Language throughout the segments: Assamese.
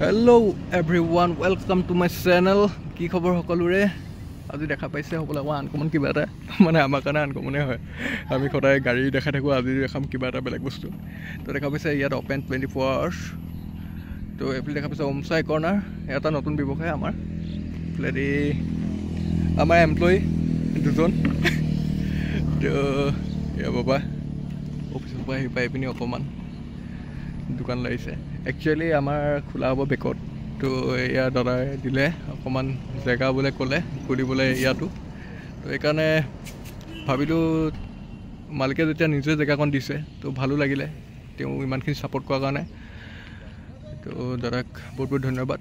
Hello everyone, welcome to my channel. কি খবৰ সকলোৰে আজি দেখা পাইছে হ'বলা আনকমন কিবা এটা মানে আমাৰ কাৰণে আনকমনে হয় আমি খদাই গাড়ী দেখা থাকো আজি দেখাম কিবা এটা বেলেগ বস্তু তো দেখা পাইছে ইয়াত ওপেন 24 আৱাৰ্ছ তো এফালে দেখা পাইছে ওমচাই কৰ্নাৰ এটা নতুন ব্যৱসায় আমাৰ প্লেডি আমাৰ এমপ্লয়ি দুজন তো ইয়া বাবা অফিচৰ পৰা আহি পাই পিনি অকমান দোকান লাগিছে একচুয়ালি আমাৰ খোলা হ'ব বেকত তো এয়া দাদাই দিলে অকমান জেগা বোলে ক'লে খুলিবলৈ ইয়াতো তো এইকাৰণে ভাবিলোঁ মালিকে যেতিয়া নিজে জেগাখন দিছে তো ভালো লাগিলে তেওঁ ইমানখিনি ছাপোৰ্ট কৰাৰ কাৰণে তো দাদাক বহুত বহুত ধন্যবাদ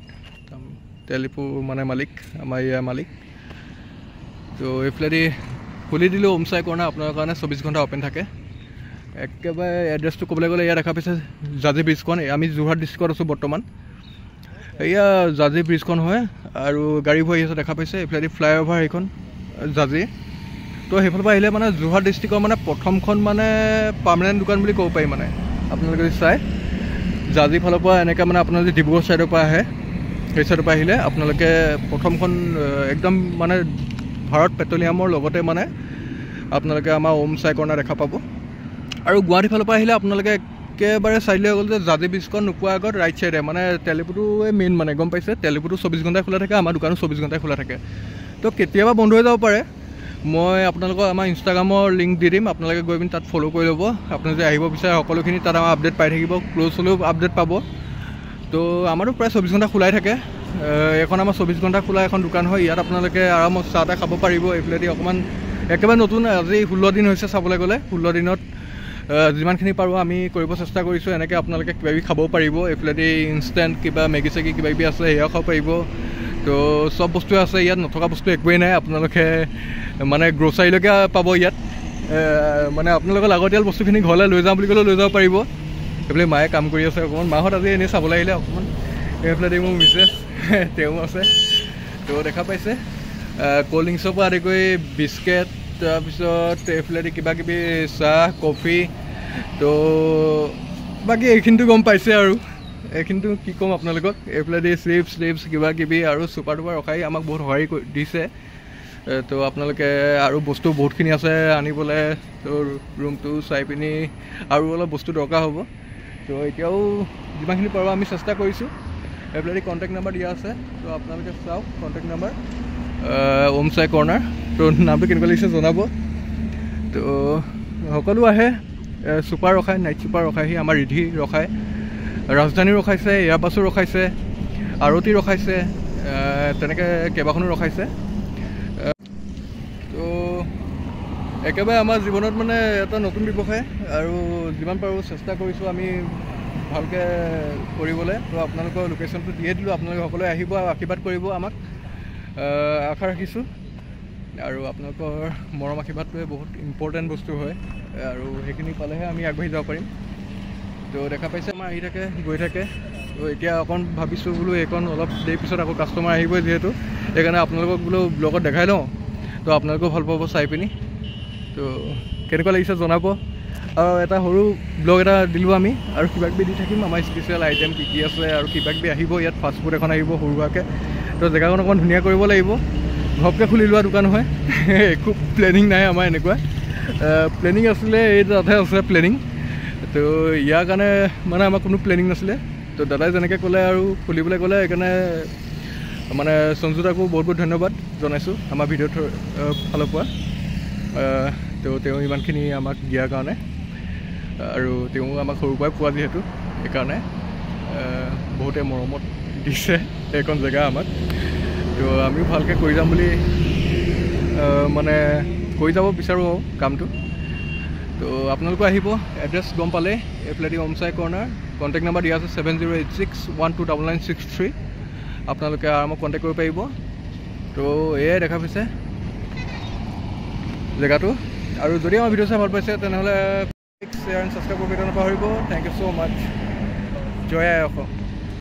টেলিফোন মানে মালিক আমাৰ ইয়াৰ মালিক তো এইফালেদি খুলি দিলোঁ ওমচাই কৰ্নাৰ আপোনাৰ কাৰণে 24 ঘণ্টা অপেন থাকে একেবাৰে এড্ৰেছটো ক'বলৈ গ'লে ইয়াত দেখা পাইছে জাজি ব্ৰিজখন আমি যোৰহাট ডিষ্ট্ৰিক্টত আছোঁ বৰ্তমান এয়া জাজি ব্ৰিজখন হয় আৰু গাড়ীবোৰ আহি আছে দেখা পাইছে এইফালেদি ফ্লাইঅভাৰ এইখন জাজি তো সেইফালৰ পৰা আহিলে মানে যোৰহাট ডিষ্ট্ৰিক্টৰ মানে প্ৰথমখন মানে পাৰ্মানেণ্ট দোকান বুলি ক'ব পাৰি মানে আপোনালোকে যদি চাই জাজি ফালৰ পৰা এনেকৈ মানে আপোনাৰ যদি ডিব্ৰুগড় ছাইডৰ পৰা আহে সেই ছাইডৰ পৰা আহিলে আপোনালোকে প্ৰথমখন একদম মানে ভাৰত পেট্ৰলিয়ামৰ লগতে মানে আপোনালোকে আমাৰ ওমচাই কৰ্নাৰ দেখা পাব আৰু গুৱাহাটী ফালৰ পৰা আহিলে আপোনালোকে একেবাৰে চাইডলৈ গ'ল যে জাজি ব্ৰিজখন নোপোৱাৰ আগত ৰাইট চাইডে মানে টেলিফোনটোৱে মেইন মানে গম পাইছে টেলিফোনটো 24 ঘণ্টাই খোলা থাকে আমাৰ দোকানো 24 ঘণ্টাই খোলা থাকে তো কেতিয়াবা বন্ধ হৈ যাব পাৰে মই আপোনালোকক আমাৰ ইনষ্টাগ্ৰামৰ লিংক দি দিম আপোনালোকে গৈ পিনি তাত ফ'ল' কৰি ল'ব আপুনি যদি আহিব বিচাৰে সকলোখিনি তাত আমাৰ আপডেট পাই থাকিব ক্ল'জ হ'লেও আপডেট পাব তো আমাৰো প্ৰায় 24 ঘণ্টা খোলাই থাকে এখন আমাৰ 24 ঘণ্টা খোলা এখন দোকান হয় ইয়াত আপোনালোকে আৰামত চাহ তাহ খাব পাৰিব এইফালেদি অকণমান একেবাৰে নতুন আজি 16 দিন হৈছে চাবলৈ গ'লে 16 দিনত যিমানখিনি পাৰোঁ আমি কৰিব চেষ্টা কৰিছোঁ এনেকৈ আপোনালোকে কিবাকিবি খাব পাৰিব এইফালেদি ইনষ্টেণ্ট কিবা মেগী চেগি কিবাকিবি আছে সেয়াও খাব পাৰিব তো চব বস্তু আছে ইয়াত নথকা বস্তু একোৱেই নাই আপোনালোকে মানে গ্ৰ'চাৰীলৈকে পাব ইয়াত মানে আপোনালোকৰ লাগতিয়াল বস্তুখিনি ঘৰলৈ লৈ যাওঁ বুলি ক'লেও লৈ যাব পাৰিব এইফালে মায়ে কাম কৰি আছে অকণমান মাহঁত আজি এনেই চাবলৈ আহিলে অকণমান এইফালেদি মোৰ মিছেছ তেওঁ আছে তো দেখা পাইছে ক'ল্ড ড্ৰিংকছৰ পৰা আদি কৰি বিস্কেট তাৰপিছত এইফালেদি কিবা কিবি চাহ কফি তো বাকী এইখিনিতো গম পাইছে আৰু এইখিনিতো কি ক'ম আপোনালোকক এইফালেদি চিপছ কিবা কিবি আৰু চুপাৰ টুপাৰ ৰখাই আমাক বহুত সহায় দিছে তো আপোনালোকে আৰু বস্তু বহুতখিনি আছে আনিবলৈ তো ৰুমটো চাই পিনি আৰু অলপ বস্তু দৰকাৰ হ'ব তো এতিয়াও যিমানখিনি পাৰোঁ আমি চেষ্টা কৰিছোঁ এইফালেদি কণ্টেক্ট নাম্বাৰ দিয়া আছে তো আপোনালোকে চাওক কণ্টেক্ট নাম্বাৰ ওমচাই কৰ্নাৰ তো নামটো কেনেকুৱা লাগিছে জনাব তো সকলো আহে চুপাৰ ৰখায় নাইট চুপাৰ ৰখায়হি আমাৰ ৰিধি ৰখায় ৰাজধানী ৰখাইছে এয়াৰবাছো ৰখাইছে আৰতি ৰখাইছে তেনেকৈ কেইবাখনো ৰখাইছে তো একেবাৰে আমাৰ জীৱনত মানে এটা নতুন ব্যৱসায় আৰু যিমান পাৰোঁ চেষ্টা কৰিছোঁ আমি ভালকৈ কৰিবলৈ তো আপোনালোকৰ লোকেশ্যনটো দিয়ে দিলোঁ আপোনালোকে সকলোৱে আহিব আৰু আশীৰ্বাদ কৰিব আমাক আশা ৰাখিছোঁ আৰু আপোনালোকৰ মৰম আশীৰ্বাদটোৱে বহুত ইম্পৰ্টেণ্ট বস্তু হয় আৰু সেইখিনি পালেহে আমি আগবাঢ়ি যাব পাৰিম তো দেখা পাইছে আমাৰ আহি থাকে গৈ থাকে তো এতিয়া অকণ ভাবিছোঁ বোলো এইকণ অলপ দেৰি পিছত আকৌ কাষ্টমাৰ আহিবই যিহেতু সেইকাৰণে আপোনালোকক বোলো ব্লগত দেখাই লওঁ তো আপোনালোকেও ভাল পাব চাই পিনি তো কেনেকুৱা লাগিছে জনাব আৰু এটা সৰু ব্লগ এটা দিলোঁ আমি আৰু কিবাকিবি দি থাকিম আমাৰ স্পেচিয়েল আইটেম কি আছে আৰু কিবাকিবি আহিব ইয়াত ফাষ্টফুড এখন আহিব সৰু সুৰাকৈ তো জেগাখন অকণমান ধুনীয়া কৰিব লাগিব ঘপকৈ খুলি লোৱা দোকান হয় একো প্লেনিং নাই আমাৰ এনেকুৱা প্লেনিং আছিলে এই তাতহে আছে প্লেনিং তো ইয়াৰ কাৰণে মানে আমাৰ কোনো প্লেনিং নাছিলে তো দাদাই যেনেকৈ ক'লে আৰু খুলিবলৈ ক'লে সেইকাৰণে মানে সঞ্জুদাকো বহুত বহুত ধন্যবাদ জনাইছোঁ আমাৰ ভিডিঅ'ৰ ফালৰ পৰা তো তেওঁ ইমানখিনি আমাক দিয়াৰ কাৰণে আৰু তেওঁ আমাক সৰুৰ পৰাই পোৱা যিহেতু সেইকাৰণে বহুতে মৰমত দিছে এইখন জেগা আমাক তো আমিও ভালকৈ কৰি যাম বুলি মানে কৰি যাব বিচাৰোঁ আৰু কামটো তো আপোনালোকে আহিব এড্ৰেছ গম পালে এইফালেদি ওমচাই কৰ্নাৰ কণ্টেক্ট নাম্বাৰ দিয়া আছে 7086129963 আপোনালোকে আমাক কণ্টেক্ট কৰিব পাৰিব তো এয়াই দেখা পাইছে জেগাটো আৰু যদি আমাৰ ভিডিঅ' চাই ভাল পাইছে তেনেহ'লে লাইক শ্বেয়াৰ এণ্ড ছাবস্ক্ৰাইব কৰিব নাপাহৰিব থেংক ইউ ছ' মাছ জয় আই অসম